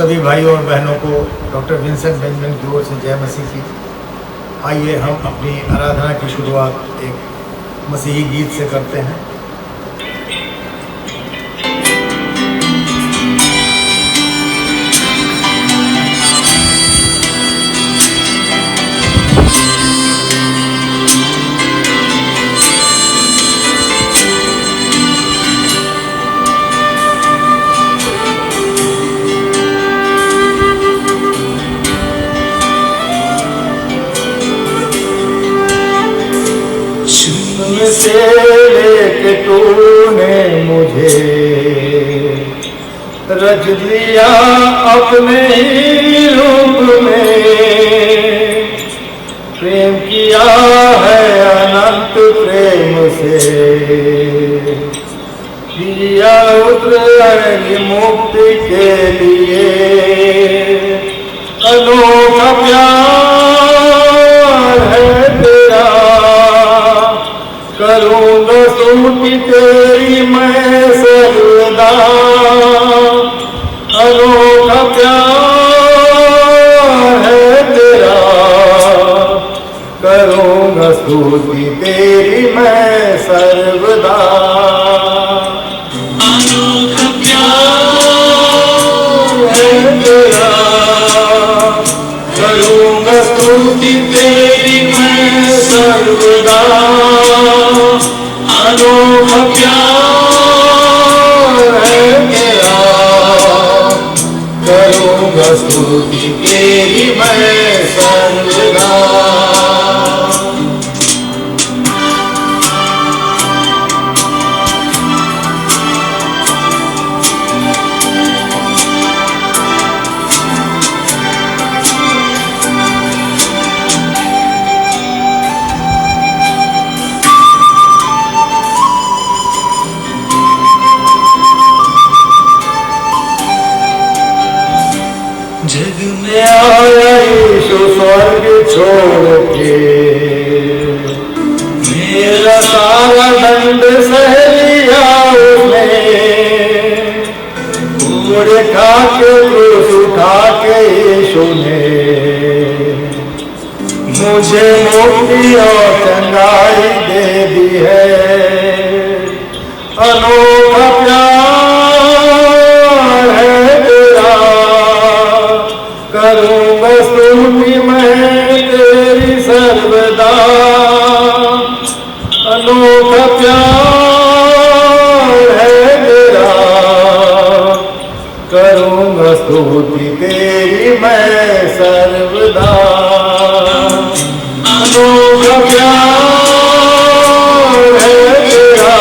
सभी भाइयों और बहनों को डॉक्टर विंसेंट बेंजामिन की ओर से जय मसीह की। आइए हम अपनी आराधना की शुरुआत एक मसीही गीत से करते हैं। से लेके तूने मुझे रच दिया अपने ही रूप में, प्रेम किया है अनंत प्रेम से, दिया उतरंग मुक्ति के लिए। अनोखा प्यार है तेरा, करूँगा स्तुति तेरी मैं सर्वदा। अनोखा प्यार है तेरा, करूँगा स्तुति तेरी मैं सर्वदा। अनोखा प्यार है तेरा, करूँगा स्तुति तेरी मैं सर्वदा। अनोखा प्यार है तेरा, करूँगा स्तुति तेरी मैं सर्वदा। जग में आया यीशु स्वर्ग छोड़ के, मेरा सारा दंड सह लिया उसने। पूरे खा के क्रूस उठा के यीशु ने मुझे मुक्ति और चंगाई दे दी है। अनोखा प्यार है तेरा, करूँगा स्तुति मैं तेरी सर्वदा। अनोखा प्यार है तेरा, करूँगा स्तुति तेरी मैं सर्वदा। अनोखा प्यार है तेरा,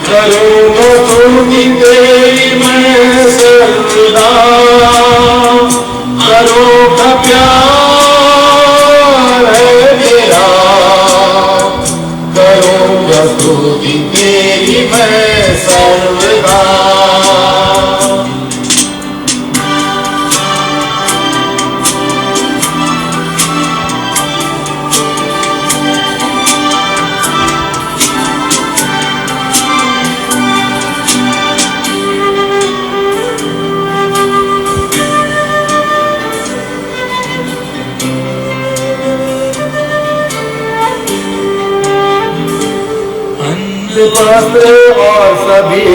करूँगा स्तुति तेरी मैं सर्वदा। अनोखा प्यार है तेरा, करूँगा स्तुति तेरी मैं सर्वदा। वस्त्र और सभी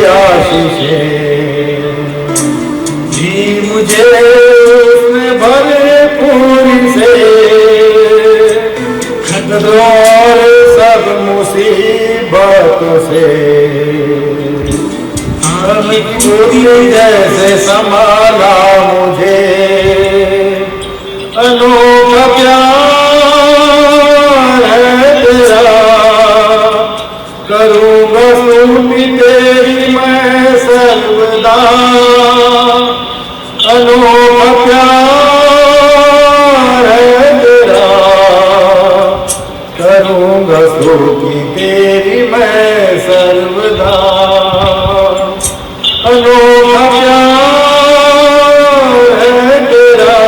आशीषें दी मुझे उसने भरपूर से। खतरों और सब मुसीबतों से जैसे संभाला मुझे। अनोखा प्यार है तेरा, करूँगा स्तुति तेरी मैं सर्वदा। अनोखा प्यार है तेरा, करूँगा स्तुति तेरी मैं सर्वदा। अनोखा प्यार है तेरा,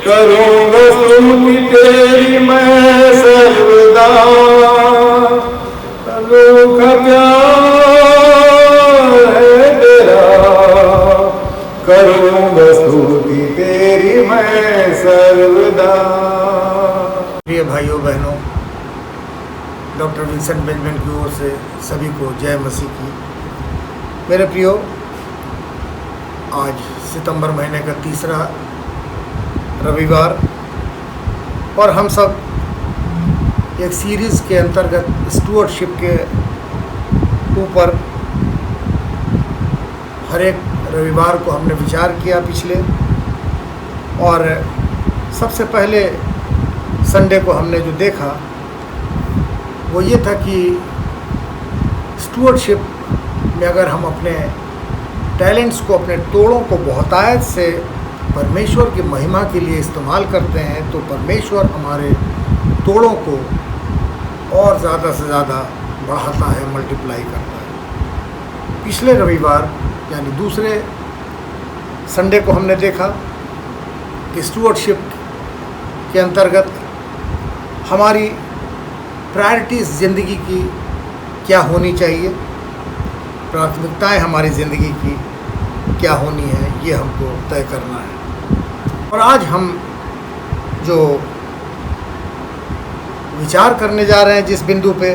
करूँगा स्तुति तेरी मैं सर्वदा। अनोखा प्यार है तेरा, सर्वदा। प्रिय भाइयों बहनों, डॉक्टर विंसेंट बेंजामिन की ओर से सभी को जय मसीह की। मेरे प्रियो, आज सितंबर महीने का तीसरा रविवार और हम सब एक सीरीज़ के अंतर्गत स्टुअर्डशिप के ऊपर हर एक रविवार को हमने विचार किया पिछले, और सबसे पहले संडे को हमने जो देखा वो ये था कि स्टुअर्डशिप में अगर हम अपने टैलेंट्स को, अपने तोड़ों को बहुतायत से परमेश्वर की महिमा के लिए इस्तेमाल करते हैं तो परमेश्वर हमारे तोड़ों को और ज़्यादा से ज़्यादा बढ़ाता है, मल्टीप्लाई करता है। पिछले रविवार यानी दूसरे संडे को हमने देखा कि स्टुअर्डशिप के अंतर्गत हमारी प्रायोरिटीज़ ज़िंदगी की क्या होनी चाहिए, प्राथमिकताएं हमारी ज़िंदगी की क्या होनी है, ये हमको तय करना है। और आज हम जो विचार करने जा रहे हैं जिस बिंदु पे,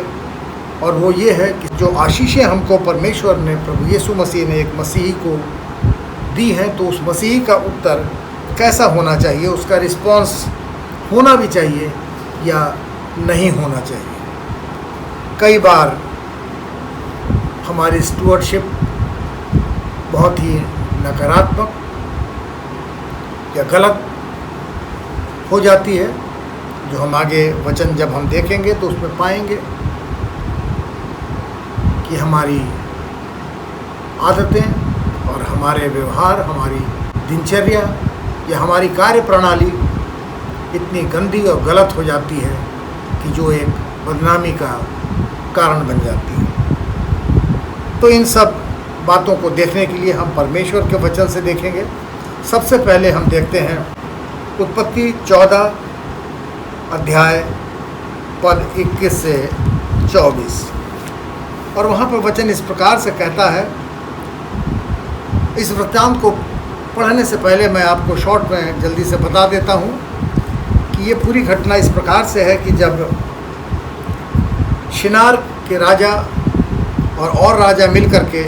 और वो ये है कि जो आशीषें हमको परमेश्वर ने, प्रभु यीशु मसीह ने एक मसीही को दी हैं, तो उस मसीही का उत्तर कैसा होना चाहिए, उसका रिस्पांस होना भी चाहिए या नहीं होना चाहिए। कई बार हमारी स्टुअर्डशिप बहुत ही नकारात्मक या गलत हो जाती है, जो हम आगे वचन जब हम देखेंगे तो उसमें पाएंगे कि हमारी आदतें और हमारे व्यवहार, हमारी दिनचर्या या हमारी कार्य प्रणाली इतनी गंदी और गलत हो जाती है कि जो एक बदनामी का कारण बन जाती है। तो इन सब बातों को देखने के लिए हम परमेश्वर के वचन से देखेंगे। सबसे पहले हम देखते हैं उत्पत्ति 14 अध्याय पद 21 से 24, और वहाँ पर वचन इस प्रकार से कहता है। इस वृत्तांत को पढ़ने से पहले मैं आपको शॉर्ट में जल्दी से बता देता हूँ कि ये पूरी घटना इस प्रकार से है कि जब शिनार के राजा और राजा मिल कर के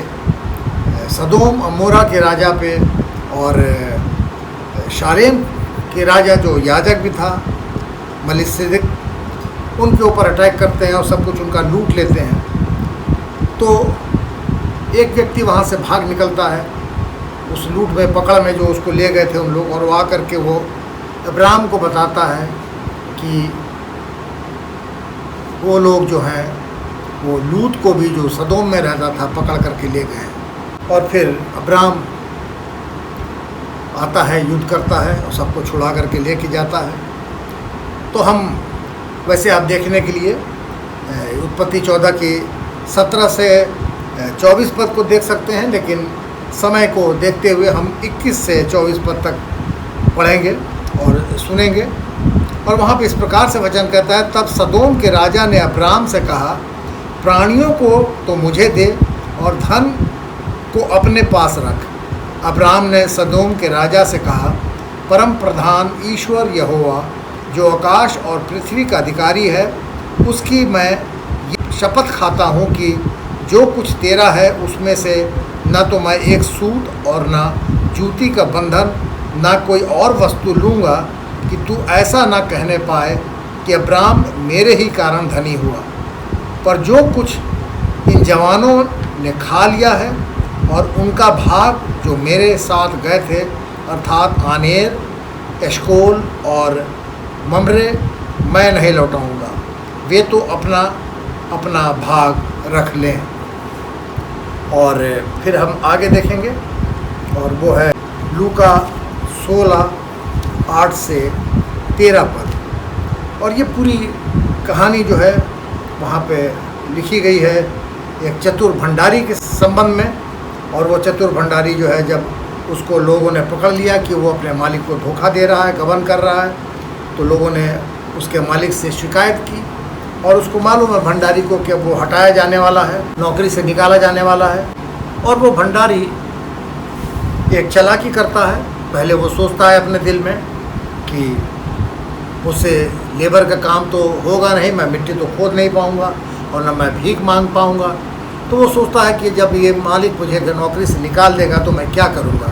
सदोम अमोरा के राजा पे और शालेम के राजा जो याजक भी था मलिकिसेदेक, उनके ऊपर अटैक करते हैं और सब कुछ उनका लूट लेते हैं, तो एक व्यक्ति वहाँ से भाग निकलता है उस लूट में, पकड़ में जो उसको ले गए थे उन लोग, और वो आकर के वो अब्राहम को बताता है कि वो लोग जो हैं वो लूत को भी, जो सदोम में रहता था, पकड़ करके ले गए। और फिर अब्राहम आता है, युद्ध करता है और सबको छुड़ा करके लेके जाता है। तो हम वैसे आप देखने के लिए उत्पत्ति 14 की 17 से 24 पद को देख सकते हैं, लेकिन समय को देखते हुए हम 21 से 24 पद तक पढ़ेंगे और सुनेंगे। और वहाँ पे इस प्रकार से वचन कहता है, तब सदोम के राजा ने अब्राम से कहा, प्राणियों को तो मुझे दे और धन को अपने पास रख। अब्राम ने सदोम के राजा से कहा, परम प्रधान ईश्वर यहोवा जो आकाश और पृथ्वी का अधिकारी है, उसकी मैं शपथ खाता हूँ कि जो कुछ तेरा है उसमें से न तो मैं एक सूत और न जूती का बंधन न कोई और वस्तु लूँगा, कि तू ऐसा न कहने पाए कि अब्राम मेरे ही कारण धनी हुआ। पर जो कुछ इन जवानों ने खा लिया है और उनका भाग जो मेरे साथ गए थे, अर्थात आनेर, एशकोल और ममरे, मैं नहीं लौटाऊंगा, वे तो अपना अपना भाग रख लें। और फिर हम आगे देखेंगे, और वो है लूका 16:8 से 13 पद। और ये पूरी कहानी जो है वहाँ पे लिखी गई है एक चतुर भंडारी के संबंध में। और वो चतुर भंडारी जो है, जब उसको लोगों ने पकड़ लिया कि वो अपने मालिक को धोखा दे रहा है, गबन कर रहा है, तो लोगों ने उसके मालिक से शिकायत की। और उसको मालूम है भंडारी को कि वो हटाया जाने वाला है, नौकरी से निकाला जाने वाला है। और वो भंडारी एक चालाकी करता है। पहले वो सोचता है अपने दिल में कि उससे लेबर का काम तो होगा नहीं, मैं मिट्टी तो खोद नहीं पाऊँगा और न मैं भीख मांग पाऊँगा। तो वो सोचता है कि जब ये मालिक मुझे नौकरी से निकाल देगा तो मैं क्या करूँगा।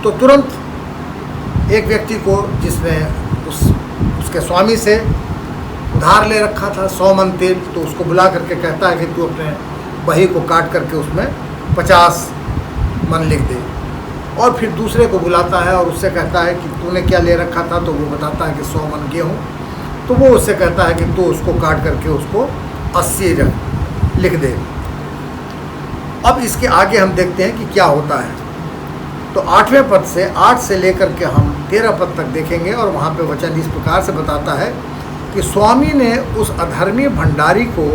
तो तुरंत एक व्यक्ति को, जिसने उसके स्वामी से उधार ले रखा था 100 मन तेल, तो उसको बुला करके कहता है कि तू अपने बही को काट करके उसमें 50 मन लिख दे। और फिर दूसरे को बुलाता है और उससे कहता है कि तूने क्या ले रखा था, तो वो बताता है कि 100 मन गेहूँ। तो वो उससे कहता है कि तू उसको काट करके उसको 80 लिख दे। अब इसके आगे हम देखते हैं कि क्या होता है। तो 8वें पद से 8 से लेकर के हम 13 पद तक देखेंगे और वहाँ पे वचन इस प्रकार से बताता है कि स्वामी ने उस अधर्मी भंडारी को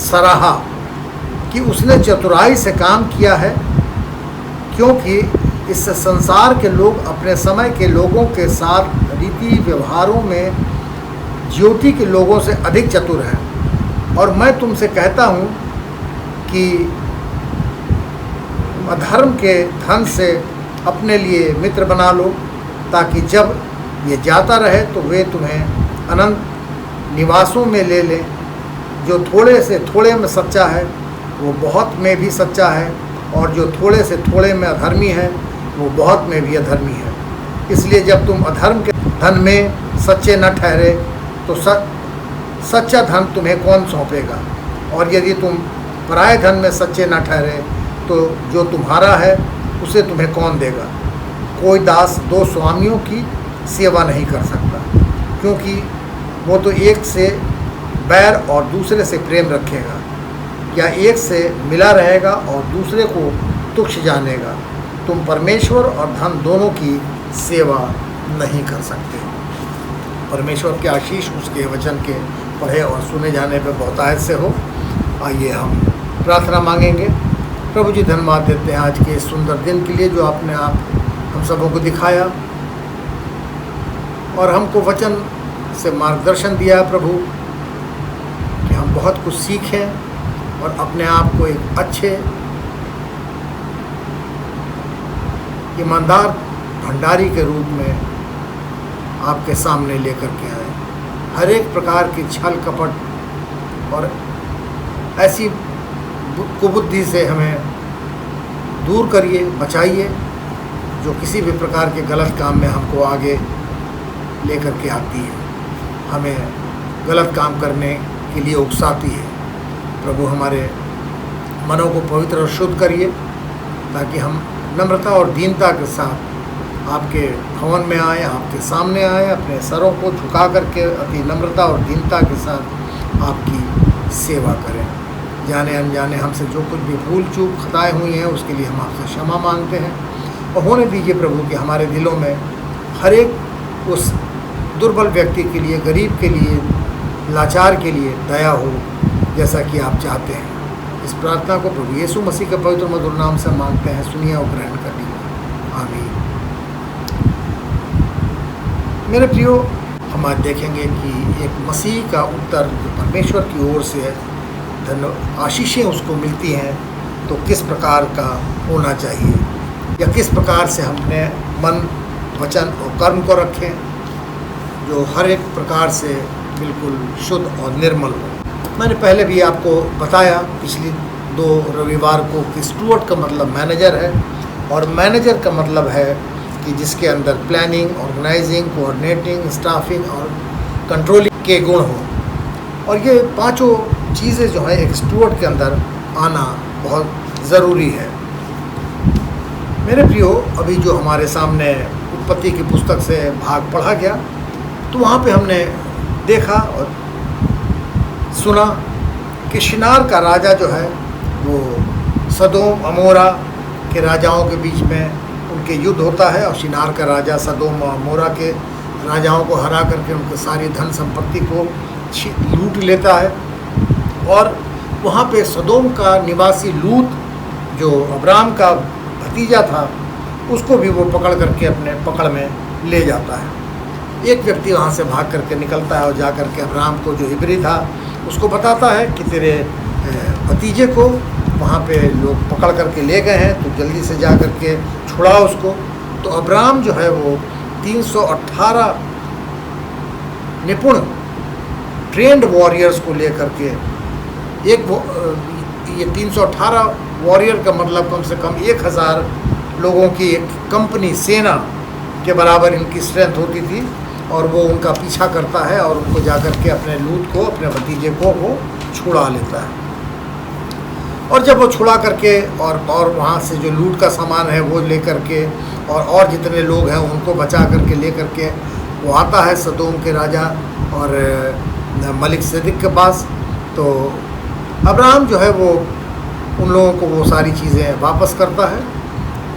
सराहा कि उसने चतुराई से काम किया है, क्योंकि इस संसार के लोग अपने समय के लोगों के साथ रीति व्यवहारों में ज्योति के लोगों से अधिक चतुर हैं। और मैं तुमसे कहता हूँ कि अधर्म के धन से अपने लिए मित्र बना लो, ताकि जब ये जाता रहे तो वे तुम्हें अनंत निवासों में ले लें। जो थोड़े से थोड़े में सच्चा है वो बहुत में भी सच्चा है, और जो थोड़े से थोड़े में अधर्मी है वो बहुत में भी अधर्मी है। इसलिए जब तुम अधर्म के धन में सच्चे न ठहरे तो सच्चा धन तुम्हें कौन सौंपेगा। और यदि तुम पराये धन में सच्चे न ठहरे तो जो तुम्हारा है उसे तुम्हें कौन देगा। कोई दास 2 स्वामियों की सेवा नहीं कर सकता, क्योंकि वो तो एक से बैर और दूसरे से प्रेम रखेगा, या एक से मिला रहेगा और दूसरे को तुच्छ जानेगा। तुम परमेश्वर और धन दोनों की सेवा नहीं कर सकते। परमेश्वर के आशीष उसके वचन के पढ़े और सुने जाने पर बहुतायत से हो। आइए हम प्रार्थना मांगेंगे। प्रभु जी, धन्यवाद देते हैं आज के इस सुंदर दिन के लिए जो आपने हम सबों को दिखाया और हमको वचन से मार्गदर्शन दिया प्रभु, कि हम बहुत कुछ सीखें और अपने आप को एक अच्छे ईमानदार भंडारी के रूप में आपके सामने लेकर के आए। हर एक प्रकार की छल कपट और ऐसी कुबुद्धि से हमें दूर करिए, बचाइए, जो किसी भी प्रकार के गलत काम में हमको आगे लेकर के आती है, हमें गलत काम करने के लिए उकसाती है। प्रभु, हमारे मनों को पवित्र और शुद्ध करिए, ताकि हम नम्रता और दीनता के साथ आपके भवन में आए, आपके सामने आए, अपने सरों को झुका करके अति नम्रता और दीनता के साथ आपकी सेवा करें। जाने अनजाने हमसे जो कुछ भी भूल चूक खताएँ हुई हैं उसके लिए हम आपसे क्षमा मांगते हैं। और होने दीजिए प्रभु कि हमारे दिलों में हर एक उस दुर्बल व्यक्ति के लिए, गरीब के लिए, लाचार के लिए दया हो, जैसा कि आप चाहते हैं। इस प्रार्थना को प्रभु यीशु मसीह के पवित्र मधुर नाम से मांगते हैं, सुनिए और ग्रहण करिए। आमीन। मेरे प्रियो, हम आज देखेंगे कि एक मसीह का उत्तर जो परमेश्वर की ओर से आशीषें उसको मिलती हैं, तो किस प्रकार का होना चाहिए, या किस प्रकार से हमने मन, वचन और कर्म को रखें जो हर एक प्रकार से बिल्कुल शुद्ध और निर्मल हो। मैंने पहले भी आपको बताया पिछली 2 रविवार को कि स्टुअर्ड का मतलब मैनेजर है, और मैनेजर का मतलब है कि जिसके अंदर प्लानिंग, ऑर्गेनाइजिंग, कोऑर्डिनेटिंग, स्टाफिंग और कंट्रोलिंग के गुण हो। और ये 5 चीज़ें जो हैं एक स्टुअर्ड के अंदर आना बहुत ज़रूरी है। मेरे प्रियो, अभी जो हमारे सामने उत्पत्ति की पुस्तक से भाग पढ़ा गया, तो वहाँ पे हमने देखा और सुना कि शिनार का राजा जो है वो सदोम अमोरा के राजाओं के बीच में उनके युद्ध होता है, और शिनार का राजा सदोम और अमोरा के राजाओं को हरा करके उनके सारी धन संपत्ति को लूट लेता है। और वहाँ पे सदोम का निवासी लूत, जो अब्राम का भतीजा था, उसको भी वो पकड़ करके अपने पकड़ में ले जाता है। एक व्यक्ति वहाँ से भाग करके निकलता है और जा करके अब्राम को, जो इब्री था, उसको बताता है कि तेरे भतीजे को वहाँ पे लोग पकड़ करके ले गए हैं, तो जल्दी से जा करके छुड़ा उसको। तो अब्राम जो है वो 318 निपुण ट्रेंड वॉरियर्स को लेकर के ये 318 वॉरियर का मतलब कम से कम 1000 लोगों की एक कंपनी, सेना के बराबर इनकी स्ट्रेंथ होती थी। और वो उनका पीछा करता है और उनको जाकर के अपने लूट को, अपने भतीजे को वो छुड़ा लेता है। और जब वो छुड़ा करके और वहाँ से जो लूट का सामान है वो लेकर के और जितने लोग हैं उनको बचा करके लेकर के वो आता है सदोम के राजा और मलिक सिद्दीक के पास। तो अब्राहम जो है वो उन लोगों को वो सारी चीज़ें वापस करता है।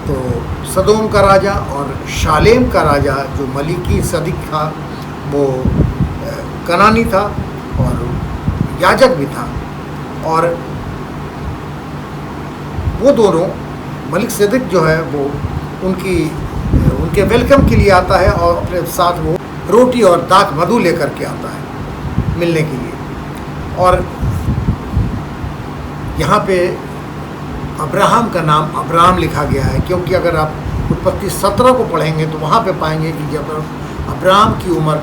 तो सदोम का राजा और शालेम का राजा जो मलिकी सिद्दीक था वो कनानी था और याजक भी था। और वो दोनों, मलिक सिद्दीक जो है वो उनके वेलकम के लिए आता है और अपने साथ वो रोटी और दाख मधु लेकर के आता है मिलने के लिए। और यहाँ पे अब्राहम का नाम अब्राम लिखा गया है, क्योंकि अगर आप उत्पत्ति 17 को पढ़ेंगे तो वहाँ पे पाएंगे कि जब अब्राम की उम्र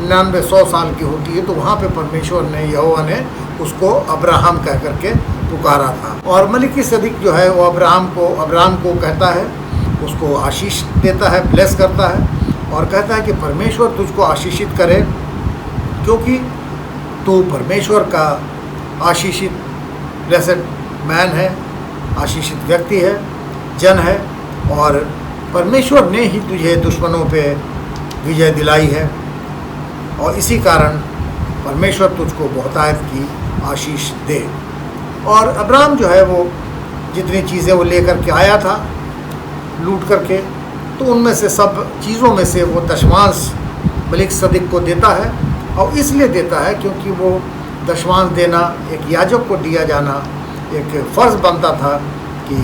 99-100 साल की होती है तो वहाँ पे परमेश्वर ने, यहोवा ने उसको अब्राहम कह करके पुकारा था। और मलिकी सिद्दीक जो है वो अब्राम को कहता है, उसको आशीष देता है, ब्लेस करता है और कहता है कि परमेश्वर तुझको आशीषित करे, क्योंकि तू परमेश्वर का आशीषित ब्लेसेड मैन है, आशीषित व्यक्ति है, जन है। और परमेश्वर ने ही तुझे दुश्मनों पे विजय दिलाई है और इसी कारण परमेश्वर तुझको बहुतायत की आशीष दे। और अब्राम जो है वो जितनी चीज़ें वो लेकर के आया था लूट करके, तो उनमें से सब चीज़ों में से वो दशमांश मलिक सिद्दीक को देता है। और इसलिए देता है क्योंकि वो दशमांश देना एक याजक को दिया जाना एक फ़र्ज़ बनता था कि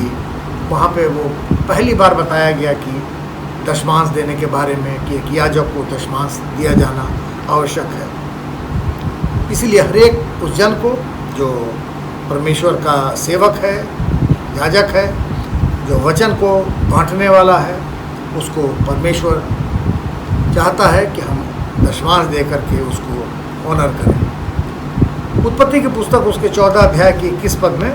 वहाँ पे वो पहली बार बताया गया कि दशमांश देने के बारे में कि एक याजक को दशमांश दिया जाना आवश्यक है। इसलिए हर एक उस जन को जो परमेश्वर का सेवक है, याजक है, जो वचन को बांटने वाला है, उसको परमेश्वर चाहता है कि हम दशमांश दे करके उसको ऑनर करें। उत्पत्ति की पुस्तक उसके 14 अध्याय की 21 पद में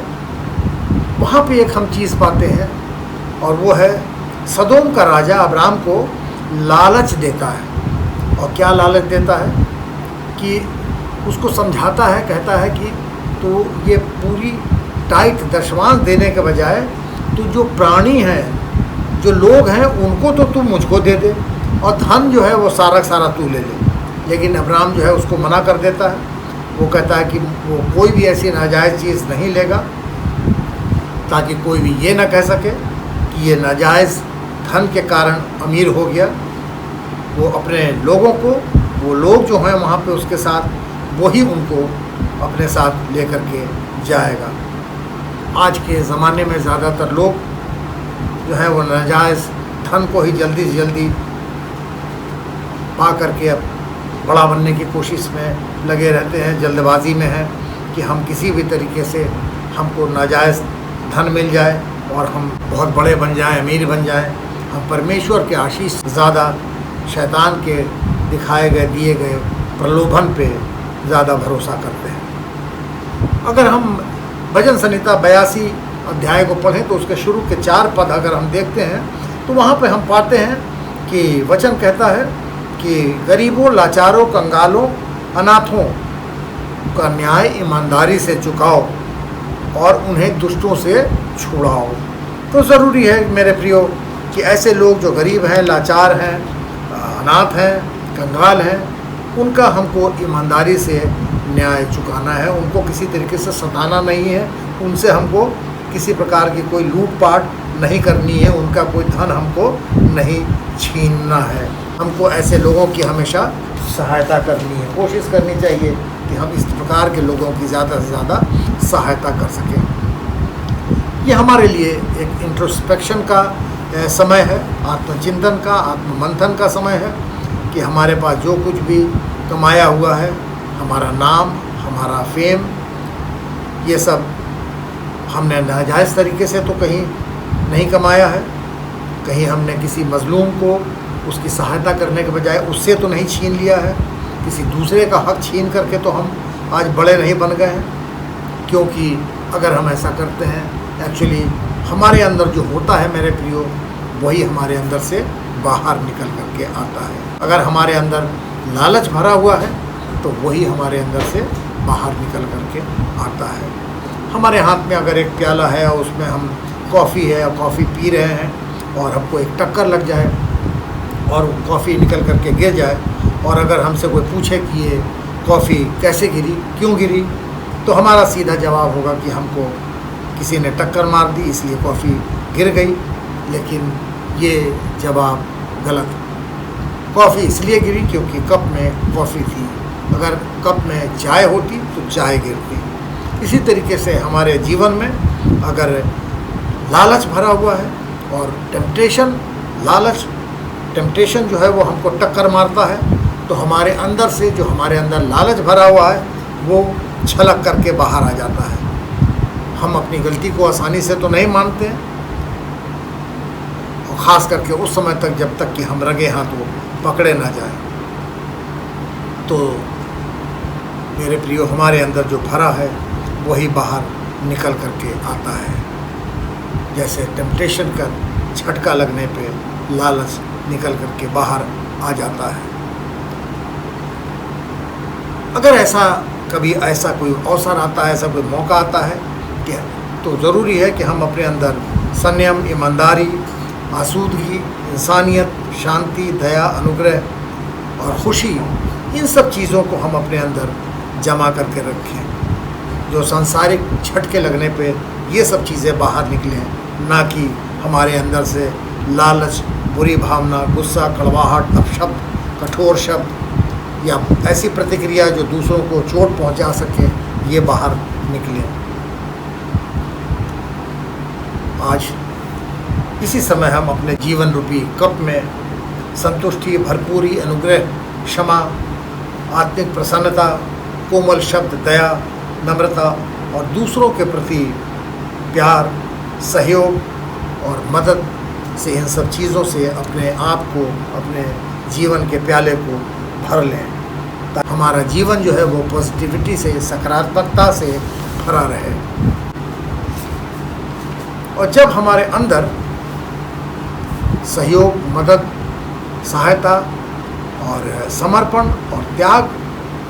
वहाँ पे एक हम चीज़ पाते हैं और वो है सदोम का राजा अब्राम को लालच देता है। और क्या लालच देता है कि उसको समझाता है, कहता है कि तो ये पूरी टाइट दशमांश देने के बजाय तो जो प्राणी हैं, जो लोग हैं, उनको तो तू मुझको दे दे और धन जो है वो सारा सारा तू ले ले। लेकिन अब्राम जो है उसको मना कर देता है। वो कहता है कि वो कोई भी ऐसी नाजायज़ चीज़ नहीं लेगा ताकि कोई भी ये ना कह सके कि ये नाजायज़ धन के कारण अमीर हो गया। वो अपने लोगों को, वो लोग जो हैं वहाँ पे उसके साथ, वही उनको अपने साथ लेकर के जाएगा। आज के ज़माने में ज़्यादातर लोग जो है वो नाजायज़ धन को ही जल्दी से जल्दी पा करके अब बड़ा बनने की कोशिश में लगे रहते हैं, जल्दबाजी में है कि हम किसी भी तरीके से हमको नाजायज़ धन मिल जाए और हम बहुत बड़े बन जाएं, अमीर बन जाएं। हम परमेश्वर के आशीष ज़्यादा शैतान के दिखाए गए, दिए गए प्रलोभन पे ज़्यादा भरोसा करते हैं। अगर हम भजन संहिता 82 अध्याय को पढ़ें तो उसके शुरू के 4 पद अगर हम देखते हैं तो वहाँ पे हम पाते हैं कि वचन कहता है कि गरीबों, लाचारों, कंगालों, अनाथों का न्याय ईमानदारी से चुकाओ और उन्हें दुष्टों से छुड़ाओ। तो ज़रूरी है मेरे प्रियो कि ऐसे लोग जो गरीब हैं, लाचार हैं, अनाथ हैं, कंगाल हैं, उनका हमको ईमानदारी से न्याय चुकाना है। उनको किसी तरीके से सताना नहीं है, उनसे हमको किसी प्रकार की कोई लूटपाट नहीं करनी है, उनका कोई धन हमको नहीं छीनना है। हमको ऐसे लोगों की हमेशा सहायता करनी है, कोशिश करनी चाहिए कि हम इस प्रकार के लोगों की ज़्यादा से ज़्यादा सहायता कर सकें। ये हमारे लिए एक इंट्रोस्पेक्शन का समय है, आत्मचिंतन का, आत्ममंथन का समय है कि हमारे पास जो कुछ भी कमाया हुआ है, हमारा नाम, हमारा फेम, ये सब हमने नाजायज़ तरीके से तो कहीं नहीं कमाया है। कहीं हमने किसी मज़लूम को उसकी सहायता करने के बजाय उससे तो नहीं छीन लिया है, किसी दूसरे का हक छीन करके तो हम आज बड़े नहीं बन गए हैं। क्योंकि अगर हम ऐसा करते हैं, एक्चुअली हमारे अंदर जो होता है मेरे प्रियो, वही हमारे अंदर से बाहर निकल करके आता है। अगर हमारे अंदर लालच भरा हुआ है तो वही हमारे अंदर से बाहर निकल करके आता है। हमारे हाथ में अगर एक प्याला है और उसमें हम कॉफ़ी है और कॉफ़ी पी रहे हैं और हमको एक टक्कर लग जाए और कॉफ़ी निकल करके गिर जाए, और अगर हमसे कोई पूछे कि ये कॉफ़ी कैसे गिरी, क्यों गिरी, तो हमारा सीधा जवाब होगा कि हमको किसी ने टक्कर मार दी इसलिए कॉफ़ी गिर गई। लेकिन ये जवाब गलत। कॉफ़ी इसलिए गिरी क्योंकि कप में कॉफ़ी थी, अगर कप में चाय होती तो चाय गिरती। इसी तरीके से हमारे जीवन में अगर लालच भरा हुआ है और टेम्पटेशन जो है वो हमको टक्कर मारता है, तो हमारे अंदर से जो हमारे अंदर लालच भरा हुआ है वो छलक करके बाहर आ जाता है। हम अपनी गलती को आसानी से तो नहीं मानते हैं, और ख़ास करके उस समय तक जब तक कि हम रगे हाथ वो पकड़े ना जाए। तो मेरे प्रियो, हमारे अंदर जो भरा है वही बाहर निकल करके आता है। जैसे टेम्पटेशन का झटका लगने पे लालच निकल करके बाहर आ जाता है। अगर ऐसा कोई अवसर आता है, ऐसा कोई मौका आता है क्या, तो ज़रूरी है कि हम अपने अंदर संयम, ईमानदारी, आसूदगी, इंसानियत, शांति, दया, अनुग्रह और खुशी, इन सब चीज़ों को हम अपने अंदर जमा करके रखें। जो सांसारिक झटके लगने पे ये सब चीज़ें बाहर निकलें, ना कि हमारे अंदर से लालच, बुरी भावना, गुस्सा, कड़वाहट, अपशब्द, कठोर शब्द या ऐसी प्रतिक्रिया जो दूसरों को चोट पहुंचा सके, ये बाहर निकले। आज इसी समय हम अपने जीवन रूपी कप में संतुष्टि, भरपूरी, अनुग्रह, क्षमा, आत्मिक प्रसन्नता, कोमल शब्द, दया, नम्रता और दूसरों के प्रति प्यार, सहयोग और मदद से, इन सब चीज़ों से अपने आप को, अपने जीवन के प्याले को भर लें, ताकि हमारा जीवन जो है वो पॉजिटिविटी से, सकारात्मकता से भरा रहे। और जब हमारे अंदर सहयोग, मदद, सहायता और समर्पण और त्याग,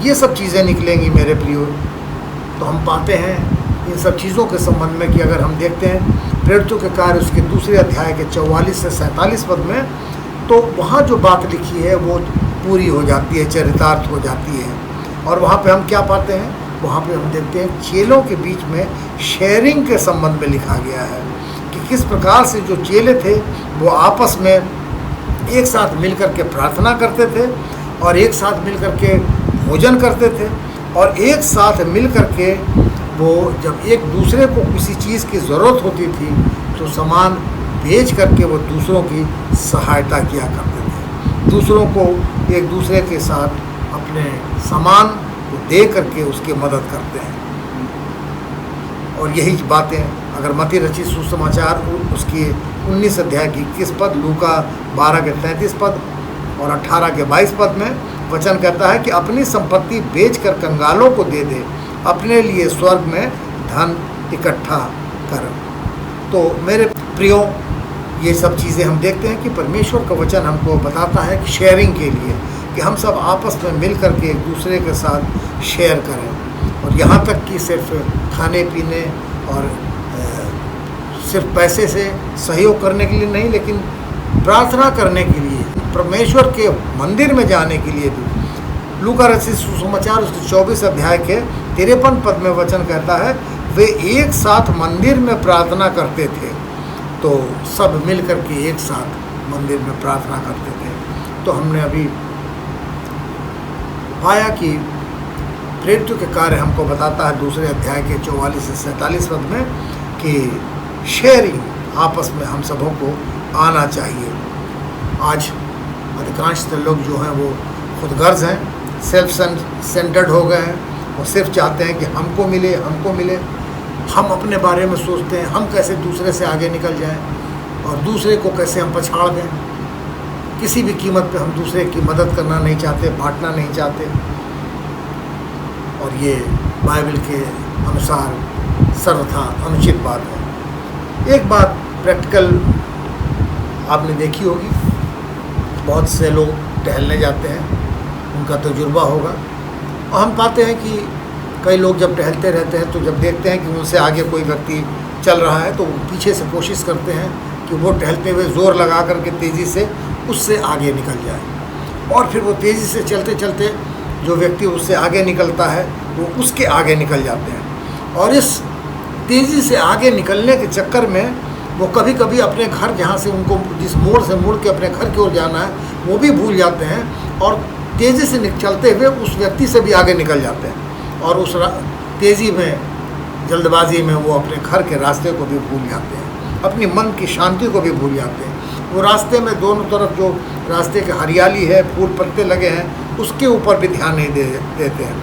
ये सब चीज़ें निकलेंगी मेरे प्रियो, तो हम पाते हैं इन सब चीज़ों के संबंध में कि अगर हम देखते हैं प्रेरितों के कार्य उसके दूसरे अध्याय के 44 से 47 पद में, तो वहाँ जो बात लिखी है वो पूरी हो जाती है, चरितार्थ हो जाती है। और वहाँ पे हम क्या पाते हैं, वहाँ पे हम देखते हैं चेलों के बीच में शेयरिंग के संबंध में लिखा गया है कि किस प्रकार से जो चेले थे वो आपस में एक साथ मिलकर के प्रार्थना करते थे और एक साथ मिलकर के भोजन करते थे, और एक साथ मिलकर के वो जब एक दूसरे को किसी चीज़ की ज़रूरत होती थी तो सामान बेच करके वो दूसरों की सहायता किया करते थे। दूसरों को एक दूसरे के साथ अपने सामान को दे करके उसकी मदद करते हैं। और यही बातें अगर मत्ती रचित सुसमाचार उसकी 19 अध्याय की 21 पद, लूका 12 के 33 पद और 18 के 22 पद में वचन कहता है कि अपनी संपत्ति बेचकर कंगालों को दे दे, अपने लिए स्वर्ग में धन इकट्ठा कर। तो मेरे प्रियो, ये सब चीज़ें हम देखते हैं कि परमेश्वर का वचन हमको बताता है कि शेयरिंग के लिए, कि हम सब आपस में मिल कर के एक दूसरे के साथ शेयर करें। और यहाँ तक कि सिर्फ खाने पीने और सिर्फ पैसे से सहयोग करने के लिए नहीं, लेकिन प्रार्थना करने के लिए, परमेश्वर के मंदिर में जाने के लिए भी। लूका रचित सुसमाचार उसके 24 अध्याय के 53 पद में वचन कहता है, वे एक साथ मंदिर में प्रार्थना करते थे। तो सब मिल कर के एक साथ मंदिर में प्रार्थना करते थे। तो हमने अभी पाया कि प्रेरितों के कार्य हमको बताता है दूसरे अध्याय के 44 से 47 पद में कि शेयरिंग, आपस में हम सबों को आना चाहिए। आज अधिकांश लोग जो हैं वो खुदगर्ज हैं, सेल्फ सेंटर्ड हो गए हैं, वो सिर्फ चाहते हैं कि हमको मिले, हमको मिले। हम अपने बारे में सोचते हैं हम कैसे दूसरे से आगे निकल जाएं और दूसरे को कैसे हम पछाड़ दें। किसी भी कीमत पे हम दूसरे की मदद करना नहीं चाहते, बांटना नहीं चाहते, और ये बाइबल के अनुसार सर्वथा अनुचित बात है। एक बात प्रैक्टिकल आपने देखी होगी, बहुत से लोग टहलने जाते हैं, उनका तजुर्बा होगा, और हम पाते हैं कि कई लोग जब टहलते रहते हैं तो जब देखते हैं कि उनसे आगे कोई व्यक्ति चल रहा है तो वो पीछे से कोशिश करते हैं कि वो टहलते हुए ज़ोर लगा करके तेज़ी से उससे आगे निकल जाए, और फिर वो तेज़ी से चलते चलते जो व्यक्ति उससे आगे निकलता है वो उसके आगे निकल जाते हैं, और इस तेज़ी से आगे निकलने के चक्कर में वो कभी कभी अपने घर, जहाँ से उनको जिस मोड़ से मुड़ के अपने घर की ओर जाना है, वो भी भूल जाते हैं, और तेज़ी से चलते हुए उस व्यक्ति से भी आगे निकल जाते हैं, और उस तेज़ी में, जल्दबाजी में वो अपने घर के रास्ते को भी भूल जाते हैं, अपनी मन की शांति को भी भूल जाते हैं। वो रास्ते में दोनों तरफ जो रास्ते की हरियाली है, फूल पत्ते लगे हैं, उसके ऊपर भी ध्यान नहीं देते हैं।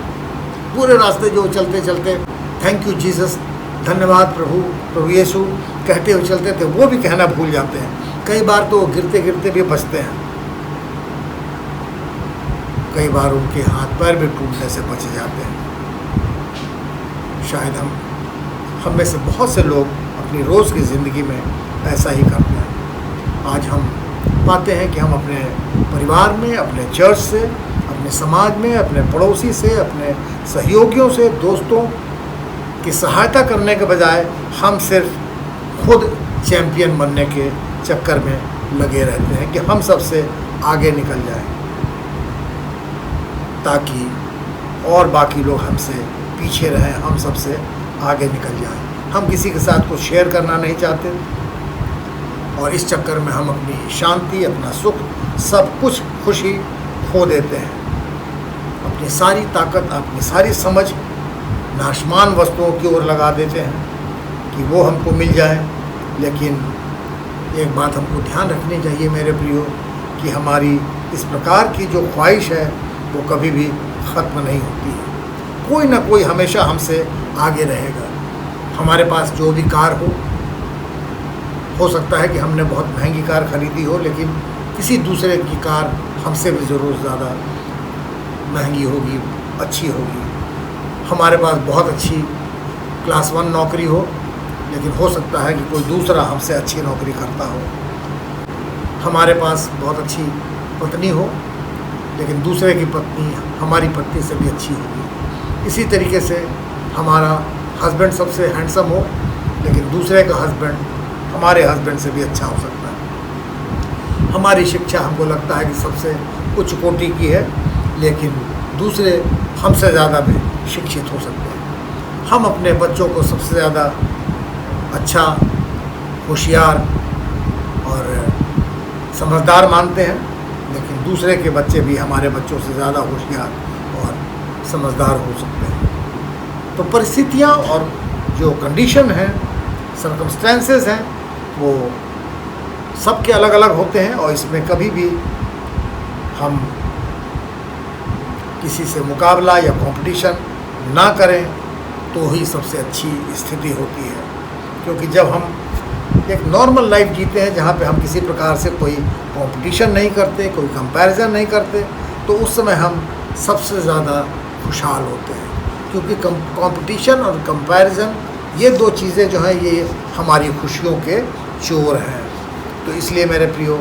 पूरे रास्ते जो चलते चलते थैंक यू जीसस, धन्यवाद प्रभु, प्रभु यीशु कहते हुए चलते थे, वो भी कहना भूल जाते हैं। कई बार तो गिरते गिरते भी बचते हैं, कई बार उनके हाथ पैर भी टूटने से बच जाते हैं। शायद हम में से बहुत से लोग अपनी रोज़ की ज़िंदगी में ऐसा ही करते हैं। आज हम पाते हैं कि हम अपने परिवार में, अपने चर्च से, अपने समाज में, अपने पड़ोसी से, अपने सहयोगियों से, दोस्तों की सहायता करने के बजाय हम सिर्फ खुद चैंपियन बनने के चक्कर में लगे रहते हैं कि हम सबसे आगे निकल जाएं, ताकि और बाकी लोग हमसे पीछे रहें, हम सबसे आगे निकल जाएं। हम किसी के साथ कुछ शेयर करना नहीं चाहते, और इस चक्कर में हम अपनी शांति, अपना सुख, सब कुछ खुशी खो देते हैं। अपनी सारी ताकत, अपनी सारी समझ नाशमान वस्तुओं की ओर लगा देते हैं कि वो हमको मिल जाए। लेकिन एक बात हमको ध्यान रखनी चाहिए मेरे प्रियो, कि हमारी इस प्रकार की जो ख्वाहिश है वो कभी भी ख़त्म नहीं होती है। कोई ना कोई हमेशा हमसे आगे रहेगा। हमारे पास जो भी कार हो सकता है कि हमने बहुत महंगी कार खरीदी हो, लेकिन किसी दूसरे की कार हमसे भी ज़रूर ज़्यादा महंगी होगी, अच्छी होगी। हमारे पास बहुत अच्छी क्लास 1 नौकरी हो, लेकिन हो सकता है कि कोई दूसरा हमसे अच्छी नौकरी करता हो। हमारे पास बहुत अच्छी पत्नी हो, लेकिन दूसरे की पत्नी हमारी पत्नी से भी अच्छी होगी। इसी तरीके से हमारा हस्बैंड सबसे हैंडसम हो, लेकिन दूसरे का हस्बैंड हमारे हस्बैंड से भी अच्छा हो सकता है। हमारी शिक्षा हमको लगता है कि सबसे उच्च कोटि की है, लेकिन दूसरे हमसे ज़्यादा भी शिक्षित हो सकते हैं। हम अपने बच्चों को सबसे ज़्यादा अच्छा, होशियार और समझदार मानते हैं, लेकिन दूसरे के बच्चे भी हमारे बच्चों से ज़्यादा होशियार और समझदार हो सकते हैं। तो परिस्थितियाँ और जो कंडीशन है, सर्कमस्टेंसेस हैं, वो सबके अलग अलग होते हैं, और इसमें कभी भी हम किसी से मुकाबला या कंपटीशन ना करें तो ही सबसे अच्छी स्थिति होती है। क्योंकि जब हम एक नॉर्मल लाइफ जीते हैं, जहाँ पे हम किसी प्रकार से कोई कंपटीशन नहीं करते, कोई कंपैरिजन नहीं करते, तो उस समय हम सबसे ज़्यादा खुशहाल होते हैं। क्योंकि कंपटीशन और कंपैरिजन, ये दो चीज़ें जो हैं, ये हमारी खुशियों के चोर हैं। तो इसलिए मेरे प्रियो,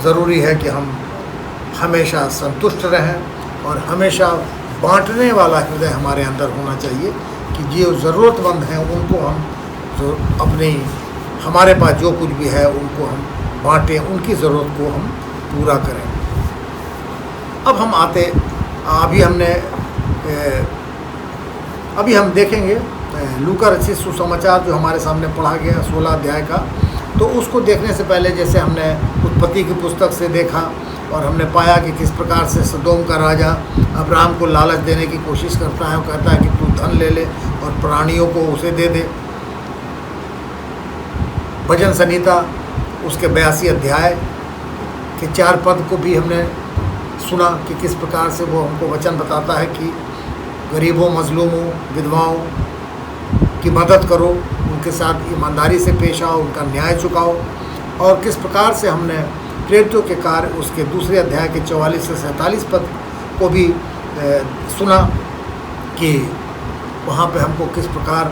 ज़रूरी है कि हम हमेशा संतुष्ट रहें और हमेशा बांटने वाला हृदय हमारे अंदर होना चाहिए, कि जो ज़रूरतमंद हैं उनको हम जो अपनी, हमारे पास जो कुछ भी है उनको हम बांटें, उनकी ज़रूरत को हम पूरा करें। अब हम अभी हम देखेंगे लूका रचित सुसमाचार जो हमारे सामने पढ़ा गया 16 अध्याय का। तो उसको देखने से पहले, जैसे हमने उत्पत्ति की पुस्तक से देखा और हमने पाया कि किस प्रकार से सदोम का राजा अब्राहम को लालच देने की कोशिश करता है। वो कहता है कि तू धन ले ले और प्राणियों को उसे दे दे। भजन संहिता उसके 82 अध्याय के 4 पद को भी हमने सुना कि किस प्रकार से वो हमको वचन बताता है कि गरीबों, मजलूमों, विधवाओं की मदद करो, उनके साथ ईमानदारी से पेश आओ, उनका न्याय चुकाओ। और किस प्रकार से हमने प्रेरितों के कार्य उसके दूसरे अध्याय के 44 से 47 पद को भी सुना कि वहाँ पे हमको किस प्रकार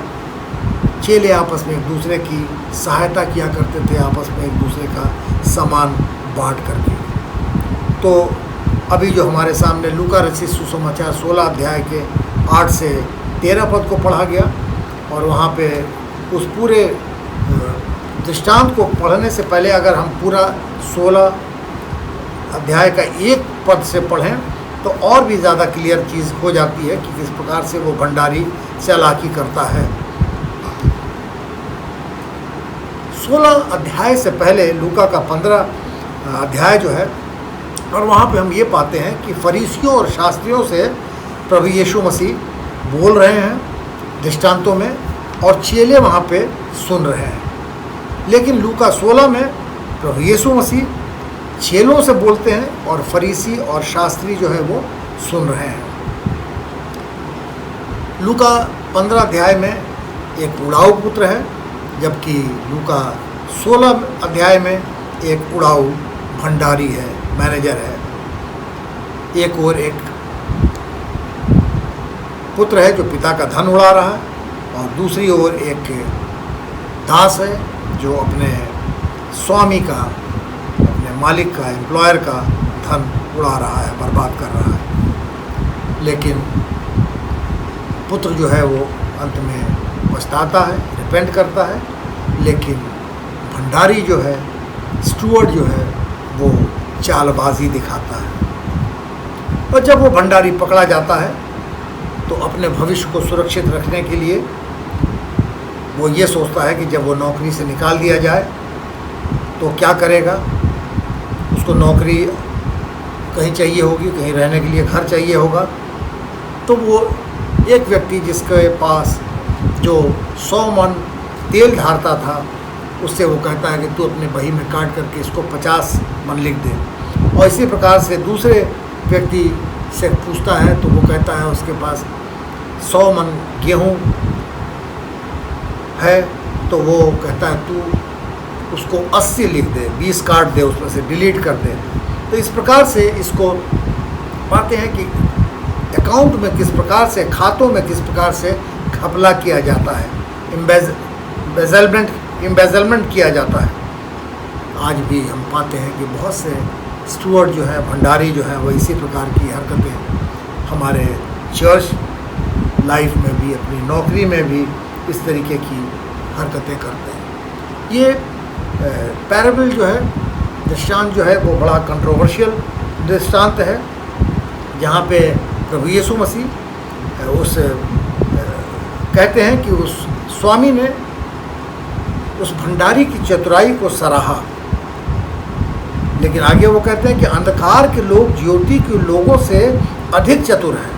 चेले आपस में एक दूसरे की सहायता किया करते थे, आपस में एक दूसरे का सामान बांट करके। तो अभी जो हमारे सामने लूका रचित सुसमाचार 16 अध्याय के 8 से 13 पद को पढ़ा गया, और वहाँ पे उस पूरे दृष्टांत को पढ़ने से पहले अगर हम पूरा 16 अध्याय का एक पद से पढ़ें तो और भी ज़्यादा क्लियर चीज़ हो जाती है कि किस प्रकार से वो भंडारी चालाकी करता है। 16 अध्याय से पहले लूका का 15 अध्याय जो है, और वहाँ पे हम ये पाते हैं कि फरीसियों और शास्त्रियों से प्रभु यीशु मसीह बोल रहे हैं दृष्टांतों में, और चेले वहाँ पे सुन रहे हैं। लेकिन लूका 16 में प्रभु यीशु मसीह चेलों से बोलते हैं और फरीसी और शास्त्री जो है वो सुन रहे हैं। लूका 15 अध्याय में एक उड़ाऊ पुत्र है, जबकि लूका 16 अध्याय में एक उड़ाऊ भंडारी है, मैनेजर है। एक और एक पुत्र है जो पिता का धन उड़ा रहा है, और दूसरी ओर एक दास है जो अपने स्वामी का, अपने मालिक का, एम्प्लॉयर का धन उड़ा रहा है, बर्बाद कर रहा है। लेकिन पुत्र जो है वो अंत में पछताता है, रिपेंट करता है। लेकिन भंडारी जो है, स्टूअर्ड जो है, वो चालबाजी दिखाता है। और जब वो भंडारी पकड़ा जाता है तो अपने भविष्य को सुरक्षित रखने के लिए वो ये सोचता है कि जब वो नौकरी से निकाल दिया जाए तो क्या करेगा। उसको नौकरी कहीं चाहिए होगी, कहीं रहने के लिए घर चाहिए होगा। तो वो एक व्यक्ति जिसके पास जो 100 मन तेल ढारता था, उससे वो कहता है कि तू अपने बही में काट करके इसको 50 मन लिख दे। और इसी प्रकार से दूसरे व्यक्ति से पूछता है तो वो कहता है उसके पास 100 मन गेहूँ है, तो वो कहता है तू उसको 80 लिख दे, 20 काट दे, उसमें से डिलीट कर दे। तो इस प्रकार से इसको पाते हैं कि अकाउंट में किस प्रकार से, खातों में किस प्रकार से घपला किया जाता है, एम्बेजलमेंट किया जाता है। आज भी हम पाते हैं कि बहुत से स्टूअर्ड जो है, भंडारी जो है, वो इसी प्रकार की हरकतें हमारे चर्च लाइफ में भी, अपनी नौकरी में भी इस तरीके की हरकतें करते हैं। ये पैराबल जो है, दृष्टांत जो है, वो बड़ा कंट्रोवर्शियल दृष्टांत है, जहाँ पे प्रभु यीशु मसीह उस कहते हैं कि उस स्वामी ने उस भंडारी की चतुराई को सराहा। लेकिन आगे वो कहते हैं कि अंधकार के लोग ज्योति के लोगों से अधिक चतुर हैं।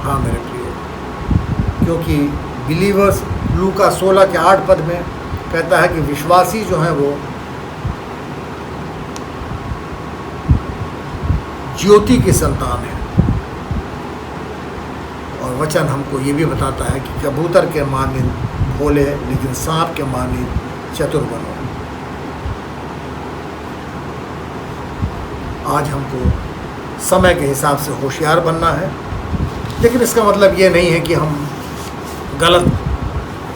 हाँ मेरे प्रिय, क्योंकि बिलीवर्स लूका 16 के 8 पद में कहता है कि विश्वासी जो हैं वो ज्योति की संतान है। और वचन हमको ये भी बताता है कि कबूतर के मानिंद भोले, लेकिन सांप के मानिंद चतुर बनो। आज हमको समय के हिसाब से होशियार बनना है, लेकिन इसका मतलब ये नहीं है कि हम गलत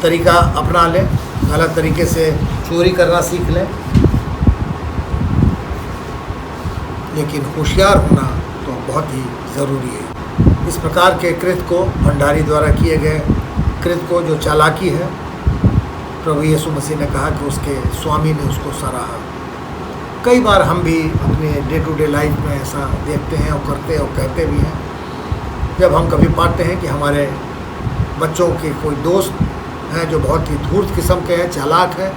तरीका अपना लें, गलत तरीके से चोरी करना सीख लें। लेकिन होशियार होना तो बहुत ही ज़रूरी है। इस प्रकार के कृत्य को, भंडारी द्वारा किए गए कृत्य को, जो चालाकी है, प्रभु यीशु मसीह ने कहा कि उसके स्वामी ने उसको सराहा। कई बार हम भी अपने डे टू डे लाइफ में ऐसा देखते हैं और करते हैं और कहते भी हैं। जब हम कभी पाते हैं कि हमारे बच्चों के कोई दोस्त हैं जो बहुत ही धूर्त किस्म के हैं, चालाक हैं,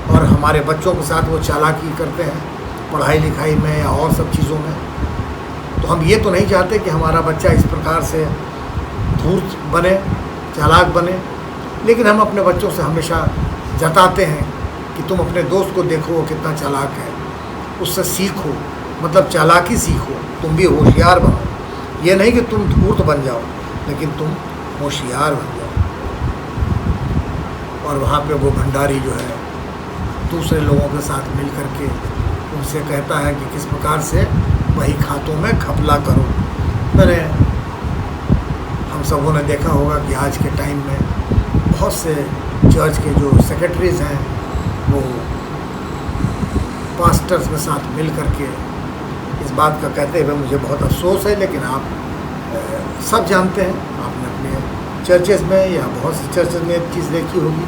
और हमारे बच्चों के साथ वो चालाकी करते हैं पढ़ाई लिखाई में या और सब चीज़ों में, तो हम ये तो नहीं चाहते कि हमारा बच्चा इस प्रकार से धूर्त बने, चालाक बने। लेकिन हम अपने बच्चों से हमेशा जताते हैं कि तुम अपने दोस्त को देखो वो कितना चालाक है, उससे सीखो, मतलब चालाकी सीखो, तुम भी होशियार बनो। ये नहीं कि तुम धूर्त बन जाओ, लेकिन तुम होशियार बन जाओ। और वहाँ पे वो भंडारी जो है दूसरे लोगों के साथ मिल कर के उनसे कहता है कि किस प्रकार से वही खातों में घपला करो। मैंने हम सबों ने देखा होगा कि आज के टाइम में बहुत से चर्च के जो सेक्रेटरीज़ हैं वो पास्टर्स के साथ मिल करके इस बात का कहते हुए मुझे बहुत अफसोस है, लेकिन आप सब जानते हैं, आपने अपने चर्चेज़ में या बहुत सी चर्चेज़ में एक चीज़ देखी होगी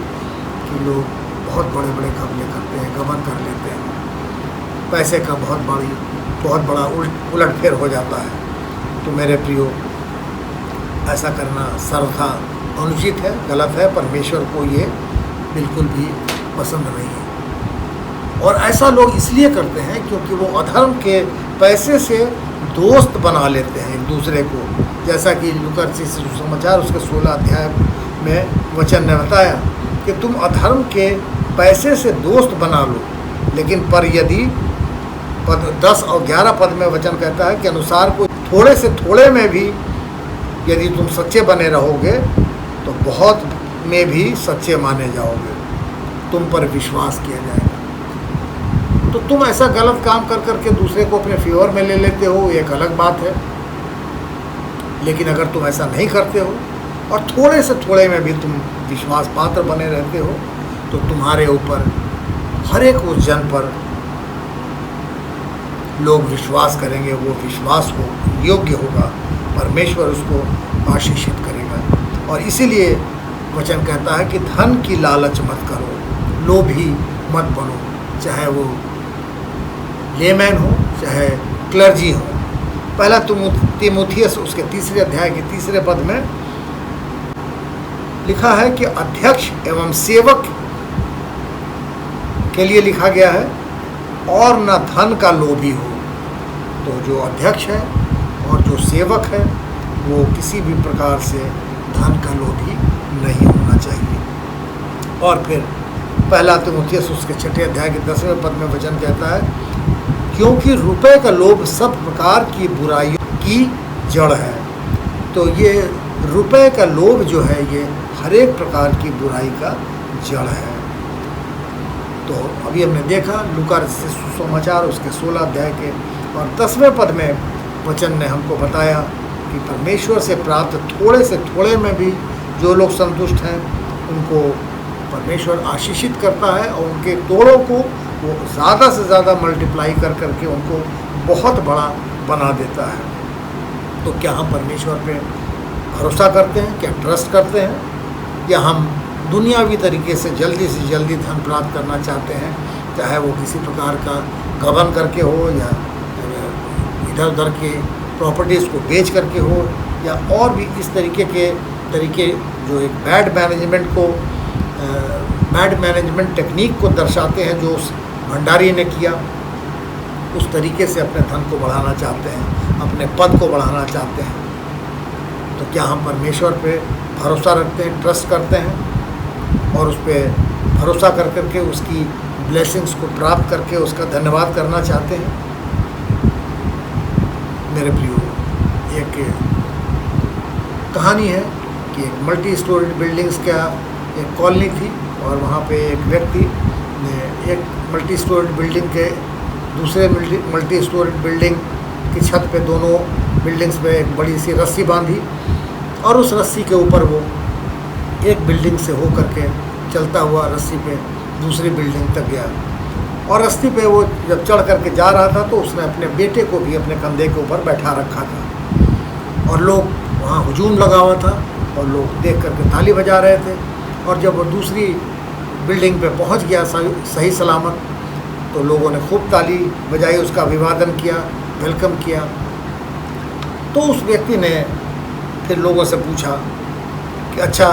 कि लोग बहुत बड़े बड़े घपले करते हैं, गबन कर लेते हैं, पैसे का बहुत बड़ा उलटफेर हो जाता है। तो मेरे प्रियो, ऐसा करना सर्वथा अनुचित है, गलत है, परमेश्वर को ये बिल्कुल भी पसंद नहीं है। और ऐसा लोग इसलिए करते हैं क्योंकि वो अधर्म के पैसे से दोस्त बना लेते हैं एक दूसरे को। जैसा कि लूका सुसमाचार उसके 16 अध्याय में वचन ने बताया कि तुम अधर्म के पैसे से दोस्त बना लो, लेकिन पर यदि पद 10 और 11 पद में वचन कहता है कि अनुसार को थोड़े से थोड़े में भी यदि तुम सच्चे बने रहोगे तो बहुत में भी सच्चे माने जाओगे, तुम पर विश्वास किया जाएगा। तो तुम ऐसा गलत काम कर करके दूसरे को अपने फेवर में ले लेते हो, एक अलग बात है। लेकिन अगर तुम ऐसा नहीं करते हो और थोड़े से थोड़े में भी तुम विश्वास पात्र बने रहते हो तो तुम्हारे ऊपर हर एक उस जन पर लोग विश्वास करेंगे, वो विश्वास हो योग्य होगा, परमेश्वर उसको आशीषित करेगा। और इसीलिए वचन कहता है कि धन की लालच मत करो, लोभी मत बनो, चाहे वो लेमैन हो चाहे क्लर्जी हो। पहला तीमुथियुस उसके 3 अध्याय के 3 पद में लिखा है कि अध्यक्ष एवं सेवक के लिए लिखा गया है और न धन का लोभी हो। तो जो अध्यक्ष है और जो सेवक है वो किसी भी प्रकार से धन का लोभी नहीं होना चाहिए। और फिर पहला तीमुथियुस उसके 6 अध्याय के 10वें पद में वचन कहता है क्योंकि रुपए का लोभ सब प्रकार की बुराइयों की जड़ है। तो ये रुपए का लोभ जो है ये हर एक प्रकार की बुराई का जड़ है। तो अभी हमने देखा लूका सुसमाचार उसके 16 अध्याय के और 10वें पद में वचन ने हमको बताया कि परमेश्वर से प्राप्त थोड़े से थोड़े में भी जो लोग संतुष्ट हैं उनको परमेश्वर आशीषित करता है और उनके तोड़ों को वो ज़्यादा से ज़्यादा मल्टीप्लाई कर करके उनको बहुत बड़ा बना देता है। तो क्या हम परमेश्वर पे भरोसा करते हैं, क्या ट्रस्ट करते हैं, या हम दुनियावी तरीके से जल्दी धन प्राप्त करना चाहते हैं, चाहे वो किसी प्रकार का गबन करके हो या इधर उधर के प्रॉपर्टीज़ को बेच करके हो, या और भी इस तरीके जो एक बैड मैनेजमेंट टेक्निक को दर्शाते हैं जो उस भंडारी ने किया, उस तरीके से अपने धन को बढ़ाना चाहते हैं, अपने पद को बढ़ाना चाहते हैं। तो क्या हम परमेश्वर पे भरोसा रखते हैं, ट्रस्ट करते हैं और उस पर भरोसा कर करके उसकी ब्लेसिंग्स को प्राप्त करके उसका धन्यवाद करना चाहते हैं? मेरे प्रियो, एक कहानी है कि एक मल्टी स्टोरीड बिल्डिंग्स का एक कॉलोनी थी और वहाँ पे एक व्यक्ति ने एक मल्टी स्टोरीड बिल्डिंग के दूसरे मल्टी स्टोरीड बिल्डिंग की छत पे दोनों बिल्डिंग्स पे एक बड़ी सी रस्सी बांधी और उस रस्सी के ऊपर वो एक बिल्डिंग से हो करके चलता हुआ रस्सी पे दूसरी बिल्डिंग तक गया। और रस्सी पे वो जब चढ़ करके जा रहा था तो उसने अपने बेटे को भी अपने कंधे के ऊपर बैठा रखा था और लोग वहाँ हुजूम लगा हुआ था और लोग देख करके ताली बजा रहे थे। और जब वो दूसरी बिल्डिंग पे पहुँच गया सही सलामत तो लोगों ने खूब ताली बजाई, उसका अभिवादन किया, वेलकम किया। तो उस व्यक्ति ने फिर लोगों से पूछा कि अच्छा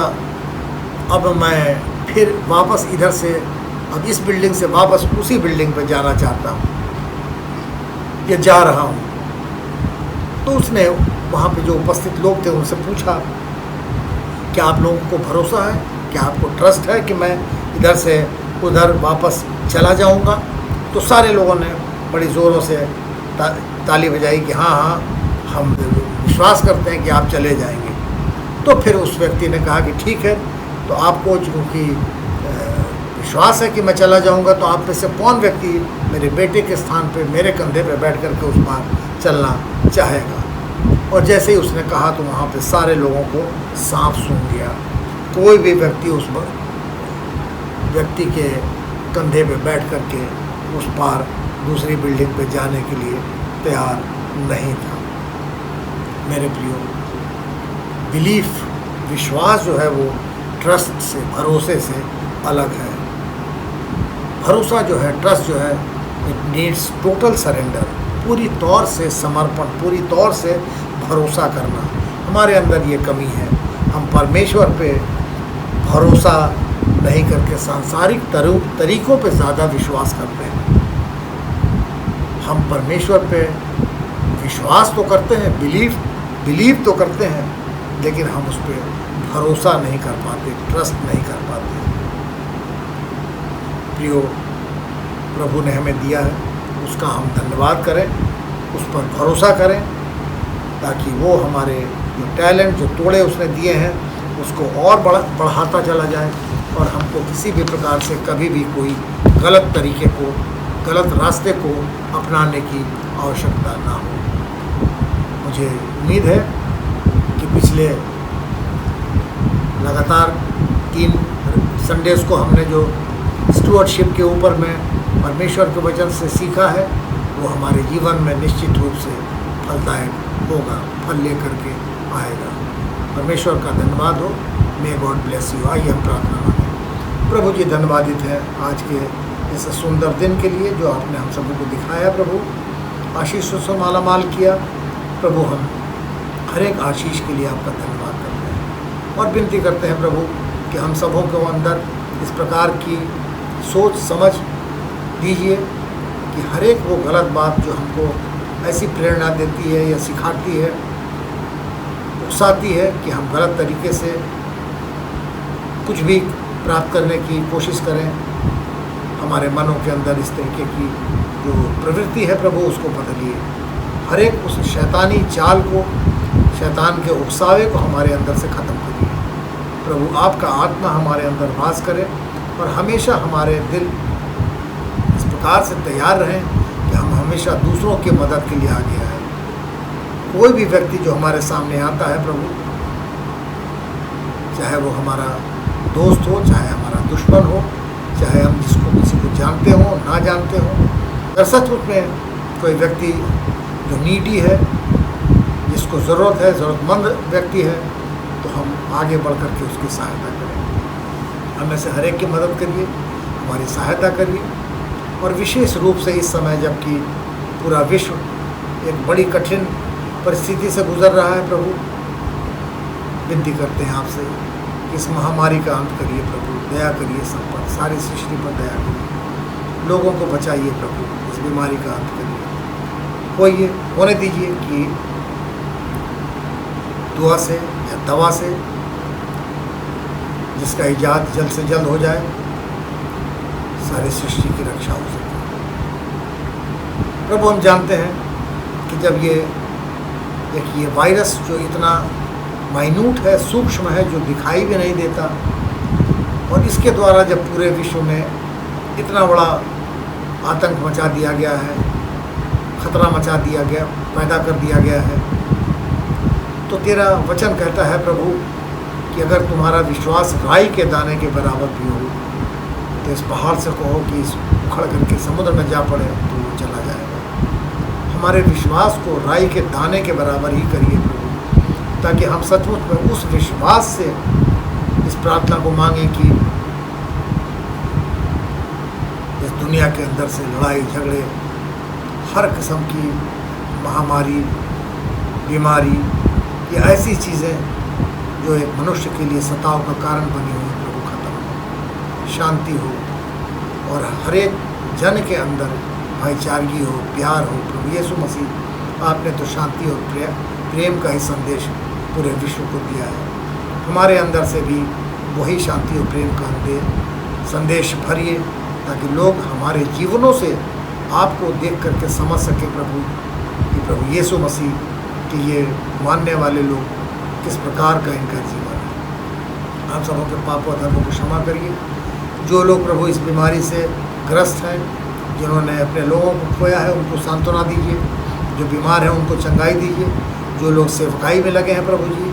अब मैं फिर वापस इधर से अब इस बिल्डिंग से वापस उसी बिल्डिंग पे जाना चाहता हूँ या जा रहा हूँ। तो उसने वहाँ पे जो उपस्थित लोग थे उनसे पूछा क्या आप लोगों को भरोसा है, क्या आपको ट्रस्ट है कि मैं इधर से उधर वापस चला जाऊँगा? तो सारे लोगों ने बड़ी ज़ोरों से ताली बजाई कि हाँ हाँ हम विश्वास करते हैं कि आप चले जाएंगे। तो फिर उस व्यक्ति ने कहा कि ठीक है, तो आपको चूँकि विश्वास है कि मैं चला जाऊंगा तो आप में से कौन व्यक्ति मेरे बेटे के स्थान पे मेरे कंधे पे बैठ करके उस पार चलना चाहेगा। और जैसे ही उसने कहा तो वहाँ पे सारे लोगों को सांप सूंघ गया। कोई भी व्यक्ति उस व्यक्ति के कंधे पे बैठ करके उस पार दूसरी बिल्डिंग पे जाने के लिए तैयार नहीं था। मेरे प्रियो, बिलीफ, विश्वास जो है वो ट्रस्ट से, भरोसे से अलग है। भरोसा जो है, ट्रस्ट जो है, इट नीड्स टोटल सरेंडर, पूरी तौर से समर्पण, पूरी तौर से भरोसा करना। हमारे अंदर ये कमी है, हम परमेश्वर पे भरोसा नहीं करके सांसारिक तरीकों पे ज़्यादा विश्वास करते हैं। हम परमेश्वर पे विश्वास तो करते हैं, बिलीव तो करते हैं, लेकिन हम उस पर भरोसा नहीं कर पाते, ट्रस्ट नहीं कर पाते। प्रियो, प्रभु ने हमें दिया है, उसका हम धन्यवाद करें, उस पर भरोसा करें, ताकि वो हमारे जो टैलेंट, जो तोड़े उसने दिए हैं, उसको और बढ़ाता चला जाए और हमको किसी भी प्रकार से कभी भी कोई गलत तरीके को, गलत रास्ते को अपनाने की आवश्यकता ना हो। मुझे उम्मीद है कि पिछले लगातार 3 संडेज को हमने जो स्टुअर्डशिप के ऊपर में परमेश्वर के वचन से सीखा है, वो हमारे जीवन में निश्चित रूप से फलदायक होगा, फल लेकर के आएगा। परमेश्वर का धन्यवाद हो। May God bless you. आइए हम प्रार्थना मांगें। प्रभु जी, धन्यवादित है आज के इस सुंदर दिन के लिए जो आपने हम सबों को दिखाया। प्रभु, आशीषों से मालामाल किया। प्रभु, हम हर एक आशीष के लिए आपका धन्यवाद करते हैं और विनती करते हैं प्रभु कि हम सबों को अंदर इस प्रकार की सोच समझ दीजिए कि हर एक वो गलत बात जो हमको ऐसी प्रेरणा देती है या सिखाती है, उकसाती है कि हम गलत तरीके से कुछ भी प्राप्त करने की कोशिश करें, हमारे मनों के अंदर इस तरीके की जो प्रवृत्ति है प्रभु, उसको बदलिए। हर एक उस शैतानी चाल को, शैतान के उकसावे को हमारे अंदर से ख़त्म करिए। प्रभु, आपका आत्मा हमारे अंदर वास करे और हमेशा हमारे दिल इस प्रकार से तैयार रहें कि हम हमेशा दूसरों की मदद के लिए आगे आए। कोई भी व्यक्ति जो हमारे सामने आता है प्रभु, चाहे वो हमारा दोस्त हो, चाहे हमारा दुश्मन हो, चाहे हम किसी को जानते हो ना जानते हो, अगर सचमुच में कोई व्यक्ति जो नीडी है, जिसको ज़रूरत है, ज़रूरतमंद व्यक्ति है, तो हम आगे बढ़ कर के उसकी सहायता करें। हमें से हर एक की मदद करिए, हमारी सहायता करिए। और विशेष रूप से इस समय जबकि पूरा विश्व एक बड़ी कठिन परिस्थिति से गुजर रहा है प्रभु, विनती करते हैं आपसे कि इस महामारी का अंत करिए प्रभु, दया करिए सब पर, सारी सृष्टि पर दया करिए, लोगों को बचाइए प्रभु, इस बीमारी का अंत करिए। होने दीजिए कि दुआ से या दवा से जिसका इजाद जल्द से जल्द हो जाए, सारी सृष्टि की रक्षा हो सके। प्रभु, हम जानते हैं कि जब ये वायरस जो इतना माइन्यूट है, सूक्ष्म है, जो दिखाई भी नहीं देता, और इसके द्वारा जब पूरे विश्व में इतना बड़ा आतंक मचा दिया गया है, खतरा मचा दिया गया, पैदा कर दिया गया है, तो तेरा वचन कहता है प्रभु कि अगर तुम्हारा विश्वास राई के दाने के बराबर भी हो, तो इस पहाड़ से कहो कि इस उखड़ करके समुद्र में जा पड़े, तो वो चला जाएगा। हमारे विश्वास को राई के दाने के बराबर ही करिए प्रभु, ताकि हम सचमुच में उस विश्वास से इस प्रार्थना को मांगें कि इस दुनिया के अंदर से लड़ाई झगड़े, हर किस्म की महामारी, बीमारी, ये ऐसी चीज़ें जो एक मनुष्य के लिए सताव का कारण बनी हुई है प्रभु, खत्म हो, शांति हो, और हर एक जन के अंदर भाईचारगी हो, प्यार हो। प्रभु यीशु मसीह, आपने तो शांति और प्रेम का ही संदेश पूरे विश्व को दिया है। हमारे अंदर से भी वही शांति और प्रेम का संदेश भरिए, ताकि लोग हमारे जीवनों से आपको देख करके समझ सके प्रभु कि प्रभु यीशु मसीह कि ये मानने वाले लोग किस प्रकार का इनका जीवन है। आप सबों के पापों धर्मों को क्षमा करिए। जो लोग प्रभु इस बीमारी से ग्रस्त हैं, जिन्होंने अपने लोगों को खोया है, उनको सांत्वना दीजिए। जो बीमार हैं उनको चंगाई दीजिए। जो लोग सेवकाई में लगे हैं प्रभु जी,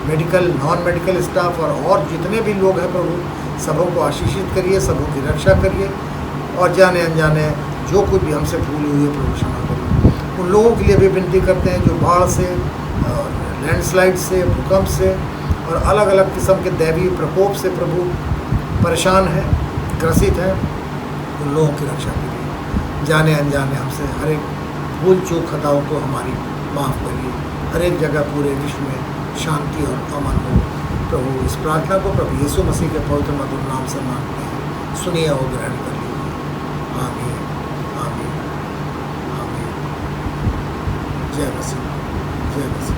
मेडिकल नॉन मेडिकल स्टाफ और जितने भी लोग हैं प्रभु, सबों को आशीषित करिए, सबों की रक्षा करिए। और जाने अनजाने जो कुछ भी हमसे भूल हुई है प्रभु क्षमा करिए। उन लोगों के लिए भी विनती करते हैं जो बाढ़ से, लैंडस्लाइड से, भूकंप से और अलग अलग किस्म के दैवीय प्रकोप से प्रभु परेशान हैं, ग्रसित हैं। उन लोगों की रक्षा करिए। जाने अनजाने हमसे हर एक भूल चूक खताओं को हमारी माफ़ करिए। हर एक जगह पूरे विश्व में शांति और अमन हो। प्रभु इस प्रार्थना को प्रभु यीशु मसीह के पवित्र मधुर नाम से मांगते हैं, सुनिए और ग्रहण कर लीजिए। आमीन, आमीन, आमीन। जय मसीह, जय मसीह।